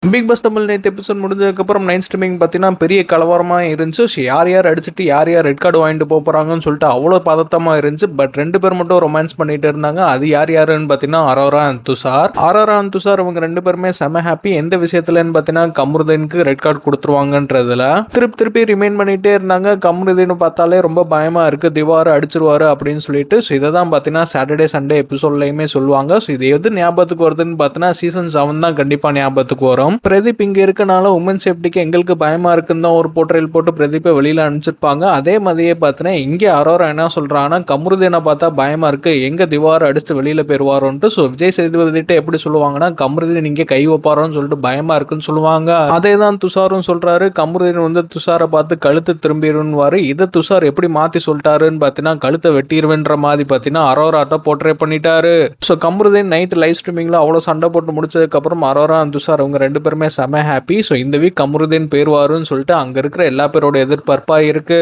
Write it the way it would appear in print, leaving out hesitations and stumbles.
Big pass Tamil நேற்று episode முடிஞ்சதுக்கப்புறம் night streaming பார்த்தீங்கன்னா பெரிய கலவரமாக இருந்துச்சு. ஸோ யார் யார் அடிச்சுட்டு யார் யார் ரெட் கார்டு வாங்கிட்டு போகிறாங்கன்னு சொல்லிட்டு அவ்வளோ பதட்டமாக இருந்துச்சு. பட் 2 பேர் மட்டும் ரொமான்ஸ் பண்ணிட்டு இருந்தாங்க. அது யார் யாருன்னு பார்த்தீங்கன்னா அரோரா அண்ட் துஷார். அரோரா அண்ட் துஷார் இவங்க 2 பேருமே செம ஹாப்பி. எந்த விஷயத்துலன்னு பார்த்தீங்கன்னா கமருதீனுக்கு ரெட் கார்டு கொடுத்துருவாங்கன்றதுல திருப்பி ரிமைண்ட் பண்ணிட்டே இருந்தாங்க. கமருதீன் பார்த்தாலே ரொம்ப பயமா இருக்கு, திவார் அடிச்சிருவாரு அப்படின்னு சொல்லிட்டு. ஸோ இதை தான் பார்த்தீங்கன்னா சாட்டர்டே சண்டே எபிசோட்லையுமே சொல்லுவாங்க. ஸோ இது எது ஞாபகத்துக்கு வருதுன்னு பார்த்தீங்கன்னா சீசன் 7 தான் கண்டிப்பாக ஞாபகத்துக்கு வரும். பிரதீப் இங்க இருக்கனால உமன் சேஃப்டிக்கு எங்களுக்கு பயமா இருக்குன்னு தான் ஒரு போர்ட்ரேல் போட்டு பிரதீப்பை வெளியில அனுப்பிச்சிருப்பாங்க. அதே மாதிரியே பார்த்தீங்கன்னா இங்கே அரோரா என்ன சொல்றாங்கன்னா கமருதீனை பார்த்தா பயமா இருக்கு, எங்க திவார் அடிச்சுட்டு வெளியில போயிருவாரோன்ட்டு. ஸோ விஜய் சேதுபதிட்ட எப்படி சொல்லுவாங்கன்னா கமருதீன் இங்கே கை வைப்பாரோன்னு சொல்லிட்டு பயமா இருக்குன்னு சொல்லுவாங்க. அதே தான் துஷாரும் சொல்றாரு. கமருதீன் வந்து துஷாரை பார்த்து கழுத்து திரும்பிடுவாரு. இதை துஷார் எப்படி மாத்தி சொல்லிட்டாருன்னு பார்த்தீங்கன்னா கழுத்தை வெட்டிடுவேன்ற மாதிரி பார்த்தீங்கன்னா அரோராட்ட போர்ட்ரே பண்ணிட்டாரு. ஸோ கமருதீன் நைட் லைவ் ஸ்ட்ரீமிங்ல அவ்வளோ சண்டை போட்டு முடிச்சதுக்கு அப்புறம் அரோரா துஷார் அவங்க 2 பேருமே செம ஹாப்பி. ஸோ இந்த வீக் கமருதீன் பேருவாருன்னு சொல்லிட்டு அங்க இருக்கிற எல்லா பேரோட எதிர்பார்ப்பா இருக்கு.